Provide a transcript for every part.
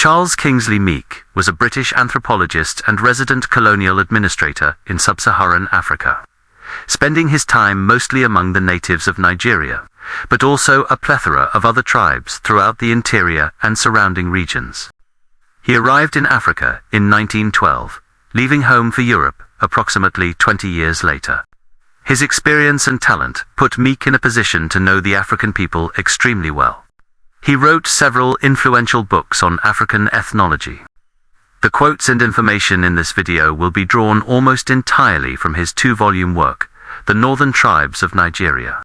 Charles Kingsley Meek was a British anthropologist and resident colonial administrator in sub-Saharan Africa, spending his time mostly among the natives of Nigeria, but also a plethora of other tribes throughout the interior and surrounding regions. He arrived in Africa in 1912, leaving home for Europe approximately 20 years later. His experience and talent put Meek in a position to know the African people extremely well. He wrote several influential books on African ethnology. The quotes and information in this video will be drawn almost entirely from his 2-volume work, The Northern Tribes of Nigeria.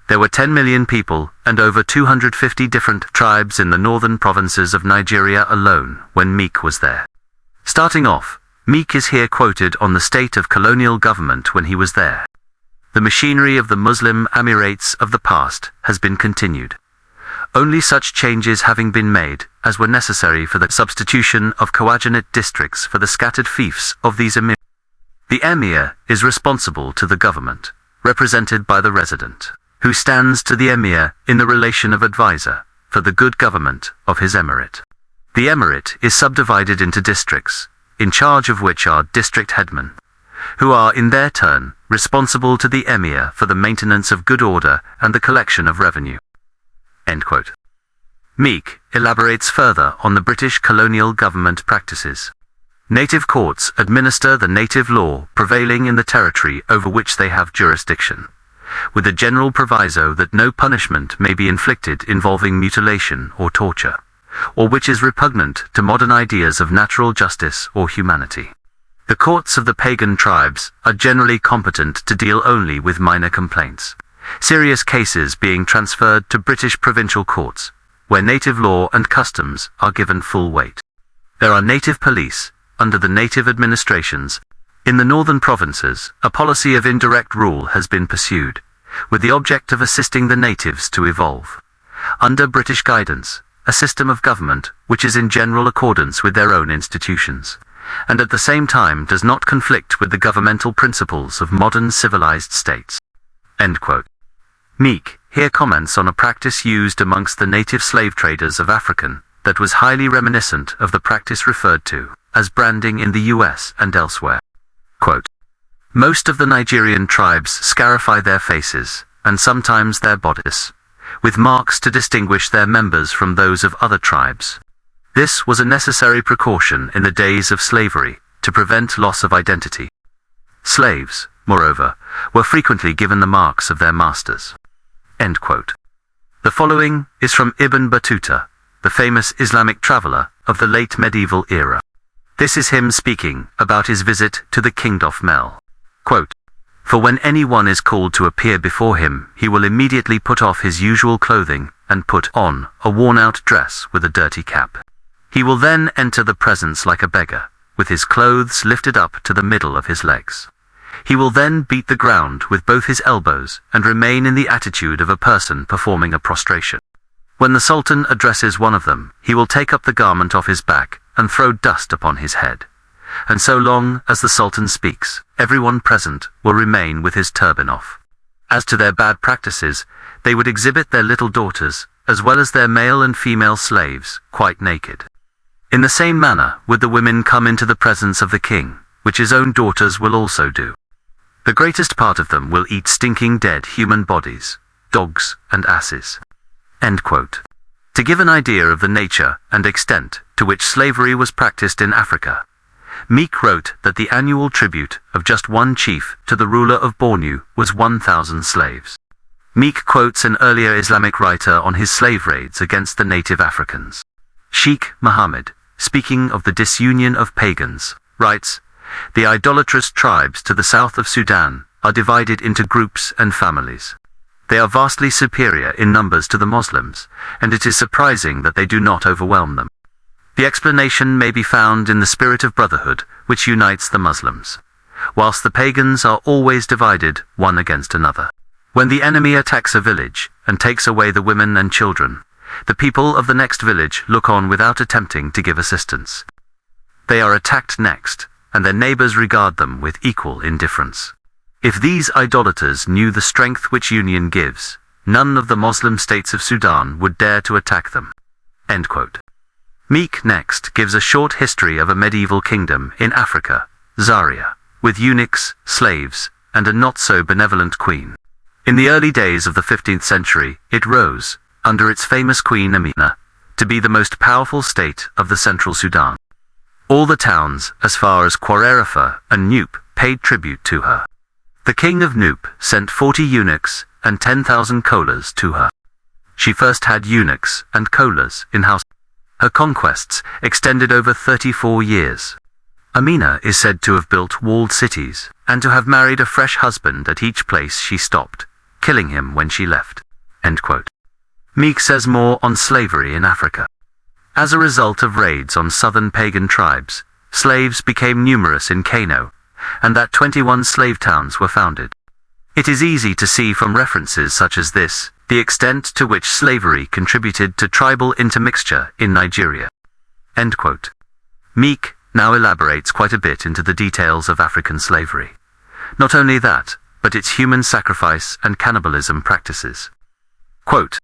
There were 10 million people and over 250 different tribes in the northern provinces of Nigeria alone when Meek was there. Starting off, Meek is here quoted on the state of colonial government when he was there. The machinery of the Muslim Emirates of the past has been continued, only such changes having been made as were necessary for the substitution of coadjunate districts for the scattered fiefs of these emirs. The emir is responsible to the government, represented by the resident, who stands to the emir in the relation of advisor for the good government of his emirate. The emirate is subdivided into districts, in charge of which are district headmen, who are in their turn responsible to the emir for the maintenance of good order and the collection of revenue. End quote. Meek elaborates further on the British colonial government practices. Native courts administer the native law prevailing in the territory over which they have jurisdiction, with a general proviso that no punishment may be inflicted involving mutilation or torture, or which is repugnant to modern ideas of natural justice or humanity. The courts of the pagan tribes are generally competent to deal only with minor complaints, serious cases being transferred to British provincial courts, where native law and customs are given full weight. There are native police, under the native administrations. In the northern provinces, a policy of indirect rule has been pursued, with the object of assisting the natives to evolve, under British guidance, a system of government which is in general accordance with their own institutions, and at the same time does not conflict with the governmental principles of modern civilized states. End quote. Meek here comments on a practice used amongst the native slave traders of African that was highly reminiscent of the practice referred to as branding in the US and elsewhere. Quote, most of the Nigerian tribes scarify their faces, and sometimes their bodice, with marks to distinguish their members from those of other tribes. This was a necessary precaution in the days of slavery to prevent loss of identity. Slaves, moreover, were frequently given the marks of their masters. End quote. The following is from Ibn Battuta, the famous Islamic traveler of the late medieval era. This is him speaking about his visit to the King of Mel. Quote, for when anyone is called to appear before him, he will immediately put off his usual clothing and put on a worn-out dress with a dirty cap. He will then enter the presence like a beggar, with his clothes lifted up to the middle of his legs. He will then beat the ground with both his elbows and remain in the attitude of a person performing a prostration. When the Sultan addresses one of them, he will take up the garment off his back and throw dust upon his head. And so long as the Sultan speaks, everyone present will remain with his turban off. As to their bad practices, they would exhibit their little daughters, as well as their male and female slaves, quite naked. In the same manner would the women come into the presence of the king, which his own daughters will also do. The greatest part of them will eat stinking dead human bodies, dogs and asses. End quote. To give an idea of the nature and extent to which slavery was practiced in Africa, Meek wrote that the annual tribute of just one chief to the ruler of Bornu was 1,000 slaves. Meek quotes an earlier Islamic writer on his slave raids against the native Africans. Sheikh Muhammad, speaking of the disunion of pagans, writes, the idolatrous tribes to the south of Sudan are divided into groups and families. They are vastly superior in numbers to the Muslims, and it is surprising that they do not overwhelm them. The explanation may be found in the spirit of brotherhood which unites the Muslims, whilst the pagans are always divided one against another. When the enemy attacks a village and takes away the women and children, the people of the next village look on without attempting to give assistance. They are attacked next, and their neighbors regard them with equal indifference. If these idolaters knew the strength which union gives, none of the Muslim states of Sudan would dare to attack them. End quote. Meek next gives a short history of a medieval kingdom in Africa, Zaria, with eunuchs, slaves, and a not-so-benevolent queen. In the early days of the 15th century, it rose, under its famous queen Amina, to be the most powerful state of the central Sudan. All the towns, as far as Quarerefa and Nupe, paid tribute to her. The king of Nupe sent 40 eunuchs and 10,000 kolas to her. She first had eunuchs and kolas in house. Her conquests extended over 34 years. Amina is said to have built walled cities, and to have married a fresh husband at each place she stopped, killing him when she left." End quote. Meek says more on slavery in Africa. As a result of raids on southern pagan tribes, slaves became numerous in Kano, and that 21 slave towns were founded. It is easy to see from references such as this, the extent to which slavery contributed to tribal intermixture in Nigeria. End quote. Meek now elaborates quite a bit into the details of African slavery. Not only that, but its human sacrifice and cannibalism practices. Quote,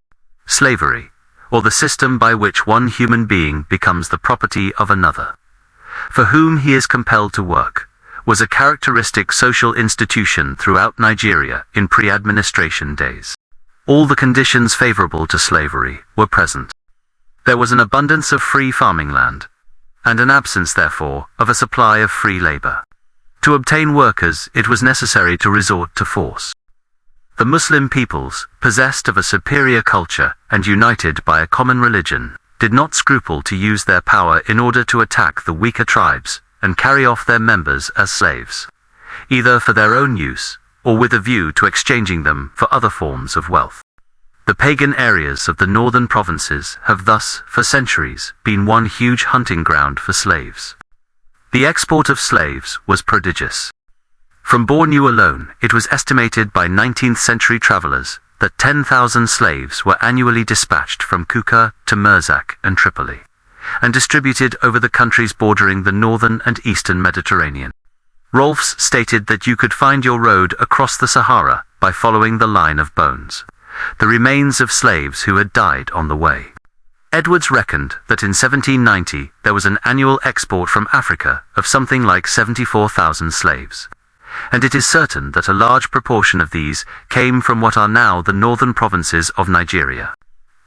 "Slavery, or the system by which one human being becomes the property of another, for whom he is compelled to work, was a characteristic social institution throughout Nigeria in pre-administration days. All the conditions favorable to slavery were present. There was an abundance of free farming land, and an absence, therefore, of a supply of free labor. To obtain workers, it was necessary to resort to force. The Muslim peoples, possessed of a superior culture and united by a common religion, did not scruple to use their power in order to attack the weaker tribes and carry off their members as slaves, either for their own use or with a view to exchanging them for other forms of wealth. The pagan areas of the northern provinces have thus, for centuries, been one huge hunting ground for slaves. The export of slaves was prodigious. From Bornu alone, it was estimated by 19th century travelers that 10,000 slaves were annually dispatched from Kuka to Merzak and Tripoli, and distributed over the countries bordering the northern and eastern Mediterranean. Rolfs stated that you could find your road across the Sahara by following the line of bones, the remains of slaves who had died on the way. Edwards reckoned that in 1790 there was an annual export from Africa of something like 74,000 slaves, and it is certain that a large proportion of these came from what are now the northern provinces of Nigeria.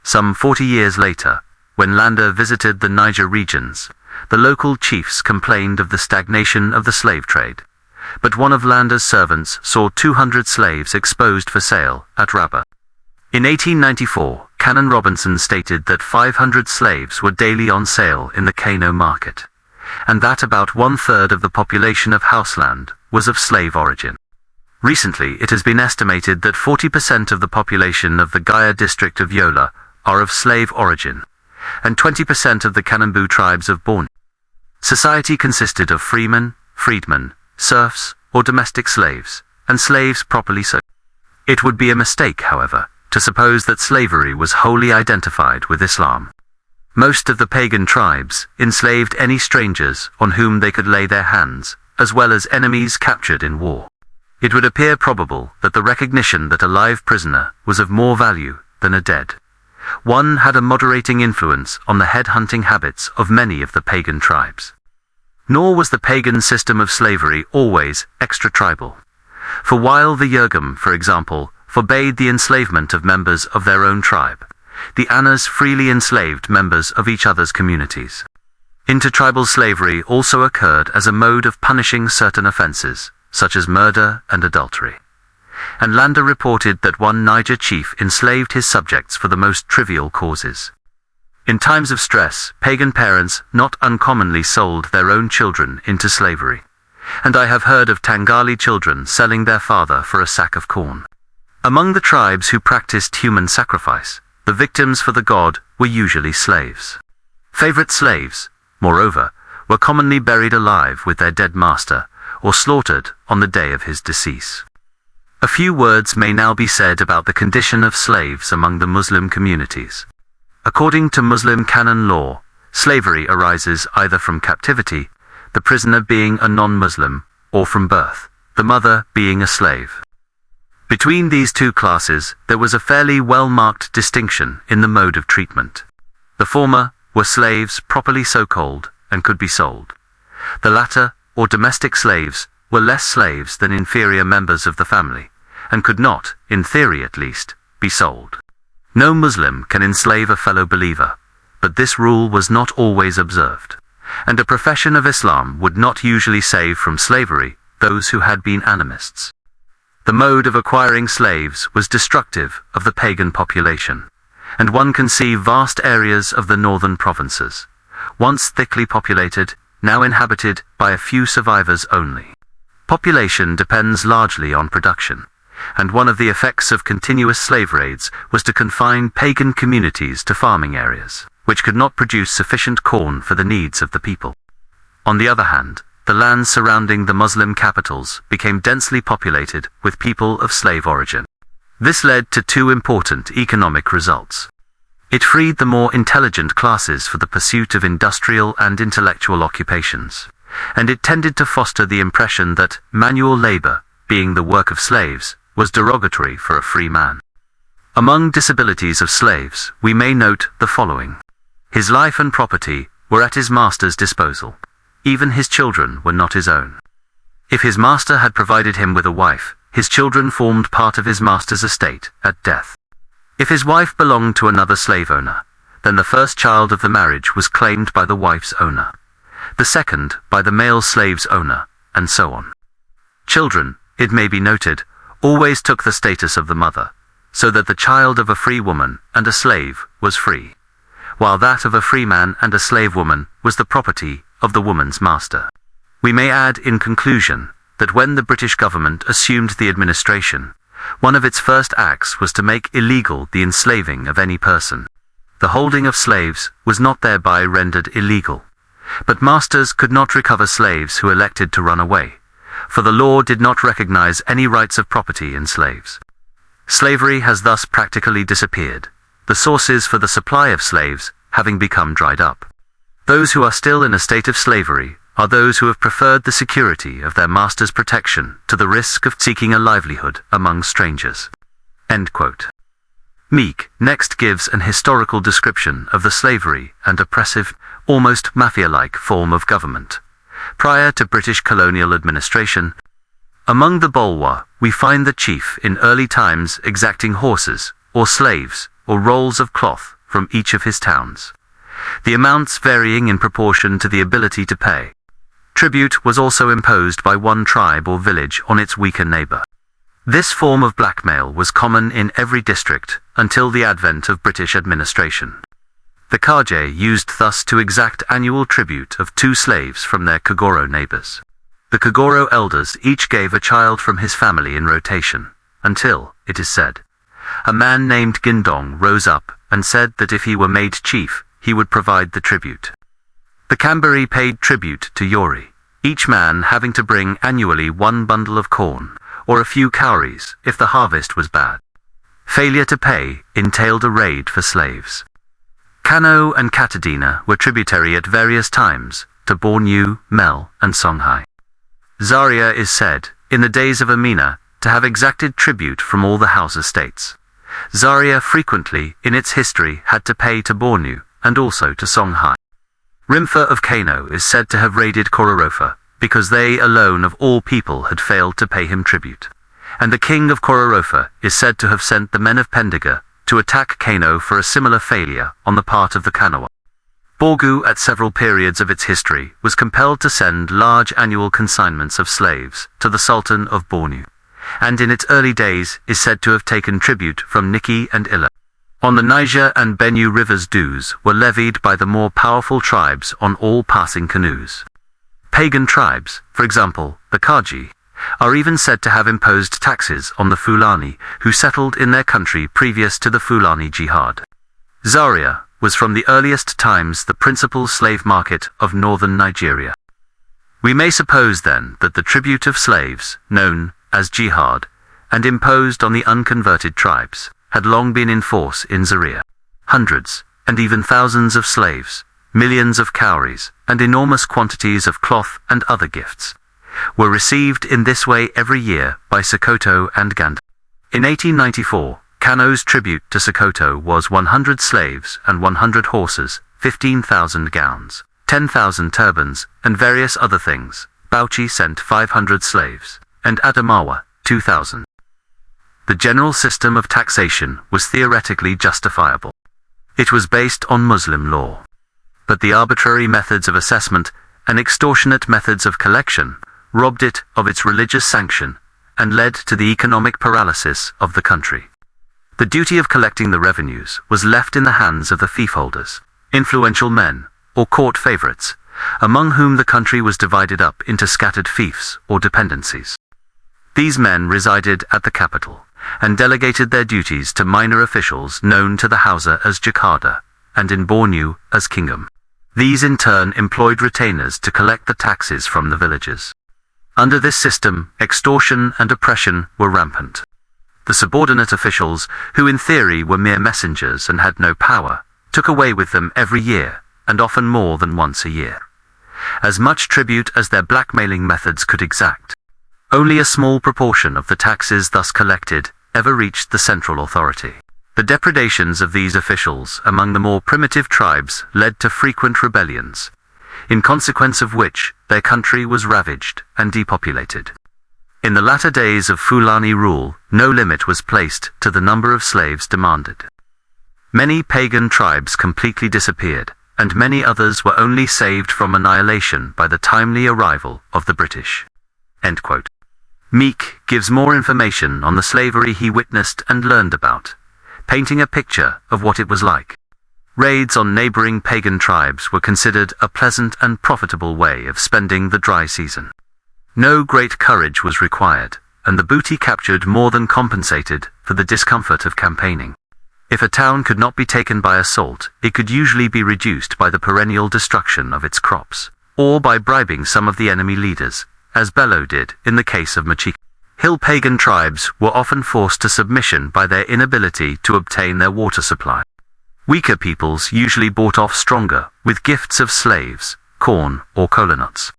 Some 40 years later, when Lander visited the Niger regions, the local chiefs complained of the stagnation of the slave trade, but one of Lander's servants saw 200 slaves exposed for sale at Rabat. In 1894, Canon Robinson stated that 500 slaves were daily on sale in the Kano market, and that about 1/3 of the population of Houseland was of slave origin. Recently, it has been estimated that 40% of the population of the Gaya district of Yola are of slave origin, and 20% of the Kanembu tribes of Bornu. Society consisted of freemen, freedmen, serfs, or domestic slaves, and slaves properly so. It would be a mistake, however, to suppose that slavery was wholly identified with Islam. Most of the pagan tribes enslaved any strangers on whom they could lay their hands, as well as enemies captured in war. It would appear probable that the recognition that a live prisoner was of more value than a dead one had a moderating influence on the head-hunting habits of many of the pagan tribes. Nor was the pagan system of slavery always extra-tribal. For while the Yurgum, for example, forbade the enslavement of members of their own tribe, the Anas freely enslaved members of each other's communities. Intertribal slavery also occurred as a mode of punishing certain offenses, such as murder and adultery. And Lander reported that one Niger chief enslaved his subjects for the most trivial causes. In times of stress, pagan parents not uncommonly sold their own children into slavery, and I have heard of Tangali children selling their father for a sack of corn. Among the tribes who practiced human sacrifice, the victims for the god were usually slaves. Favorite slaves, moreover, were commonly buried alive with their dead master, or slaughtered on the day of his decease. A few words may now be said about the condition of slaves among the Muslim communities. According to Muslim canon law, slavery arises either from captivity, the prisoner being a non-Muslim, or from birth, the mother being a slave. Between these two classes, there was a fairly well-marked distinction in the mode of treatment. The former, were slaves properly so called and could be sold. The latter, or domestic slaves, were less slaves than inferior members of the family, and could not, in theory at least, be sold. No Muslim can enslave a fellow believer, but this rule was not always observed, and a profession of Islam would not usually save from slavery those who had been animists. The mode of acquiring slaves was destructive of the pagan population, and one can see vast areas of the northern provinces, once thickly populated, now inhabited by a few survivors only. Population depends largely on production, and one of the effects of continuous slave raids was to confine pagan communities to farming areas, which could not produce sufficient corn for the needs of the people. On the other hand, the lands surrounding the Muslim capitals became densely populated with people of slave origin. This led to two important economic results. It freed the more intelligent classes for the pursuit of industrial and intellectual occupations, and it tended to foster the impression that manual labor, being the work of slaves, was derogatory for a free man. Among disabilities of slaves, we may note the following. His life and property were at his master's disposal. Even his children were not his own. If his master had provided him with a wife, his children formed part of his master's estate at death. If his wife belonged to another slave owner, then the first child of the marriage was claimed by the wife's owner, the second by the male slave's owner, and so on. Children, it may be noted, always took the status of the mother, so that the child of a free woman and a slave was free, while that of a free man and a slave woman was the property of the woman's master. We may add in conclusion that when the British government assumed the administration, one of its first acts was to make illegal the enslaving of any person. The holding of slaves was not thereby rendered illegal, but masters could not recover slaves who elected to run away, for the law did not recognize any rights of property in slaves. Slavery has thus practically disappeared, the sources for the supply of slaves having become dried up. Those who are still in a state of slavery are those who have preferred the security of their master's protection to the risk of seeking a livelihood among strangers." End quote. Meek next gives an historical description of the slavery and oppressive, almost mafia-like form of government prior to British colonial administration. Among the Bolwa, we find the chief in early times exacting horses, or slaves, or rolls of cloth from each of his towns, the amounts varying in proportion to the ability to pay. Tribute was also imposed by one tribe or village on its weaker neighbor. This form of blackmail was common in every district until the advent of British administration. The Kaje used thus to exact annual tribute of 2 slaves from their Kagoro neighbors. The Kagoro elders each gave a child from his family in rotation, until, it is said, a man named Gindong rose up and said that if he were made chief, he would provide the tribute. The Kambari paid tribute to Yori, each man having to bring annually 1 bundle of corn, or a few cowries if the harvest was bad. Failure to pay entailed a raid for slaves. Kano and Katadina were tributary at various times to Bornu, Mel, and Songhai. Zaria is said, in the days of Amina, to have exacted tribute from all the house estates. Zaria frequently, in its history, had to pay to Bornu, and also to Songhai. Rimfa of Kano is said to have raided Kororofa, because they alone of all people had failed to pay him tribute. And the king of Kororofa is said to have sent the men of Pendiga to attack Kano for a similar failure on the part of the Kanawa. Borgu at several periods of its history was compelled to send large annual consignments of slaves to the Sultan of Bornu, and in its early days is said to have taken tribute from Niki and Illa. On the Niger and Benue rivers dues were levied by the more powerful tribes on all passing canoes. Pagan tribes, for example, the Kaji, are even said to have imposed taxes on the Fulani who settled in their country previous to the Fulani Jihad. Zaria was from the earliest times the principal slave market of northern Nigeria. We may suppose then that the tribute of slaves, known as jihad, and imposed on the unconverted tribes, had long been in force in Zaria. Hundreds, and even thousands of slaves, millions of cowries, and enormous quantities of cloth and other gifts were received in this way every year by Sokoto and Ganda. In 1894, Kano's tribute to Sokoto was 100 slaves and 100 horses, 15,000 gowns, 10,000 turbans, and various other things. Bauchi sent 500 slaves, and Adamawa, 2,000. The general system of taxation was theoretically justifiable. It was based on Muslim law. But the arbitrary methods of assessment and extortionate methods of collection robbed it of its religious sanction and led to the economic paralysis of the country. The duty of collecting the revenues was left in the hands of the fiefholders, influential men, or court favorites, among whom the country was divided up into scattered fiefs or dependencies. These men resided at the capital and delegated their duties to minor officials known to the Hausa as Jakada and in Bornu as Kingam. These in turn employed retainers to collect the taxes from the villagers. Under this system, extortion and oppression were rampant. The subordinate officials, who in theory were mere messengers and had no power, took away with them every year, and often more than once a year, as much tribute as their blackmailing methods could exact. Only a small proportion of the taxes thus collected ever reached the central authority. The depredations of these officials among the more primitive tribes led to frequent rebellions, in consequence of which their country was ravaged and depopulated. In the latter days of Fulani rule, no limit was placed to the number of slaves demanded. Many pagan tribes completely disappeared, and many others were only saved from annihilation by the timely arrival of the British." End quote. Meek gives more information on the slavery he witnessed and learned about, painting a picture of what it was like. Raids on neighboring pagan tribes were considered a pleasant and profitable way of spending the dry season. No great courage was required, and the booty captured more than compensated for the discomfort of campaigning. If a town could not be taken by assault, it could usually be reduced by the perennial destruction of its crops, or by bribing some of the enemy leaders, as Bello did in the case of Machika. Hill pagan tribes were often forced to submission by their inability to obtain their water supply. Weaker peoples usually bought off stronger with gifts of slaves, corn, or kola nuts.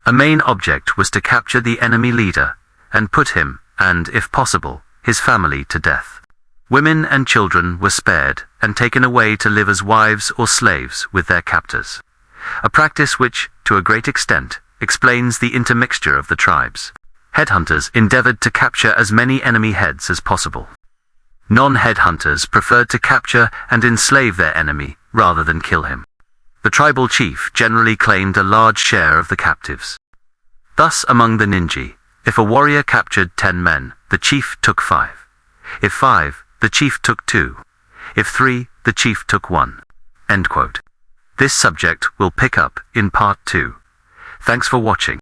A main object was to capture the enemy leader and put him, and if possible, his family to death. Women and children were spared and taken away to live as wives or slaves with their captors, a practice which, to a great extent, explains the intermixture of the tribes. Headhunters endeavored to capture as many enemy heads as possible. Non-headhunters preferred to capture and enslave their enemy rather than kill him. The tribal chief generally claimed a large share of the captives. Thus, among the Ninji, if a warrior captured 10 men, the chief took 5. If 5, the chief took 2. If 3, the chief took 1. End quote. This subject will pick up in part 2. Thanks for watching.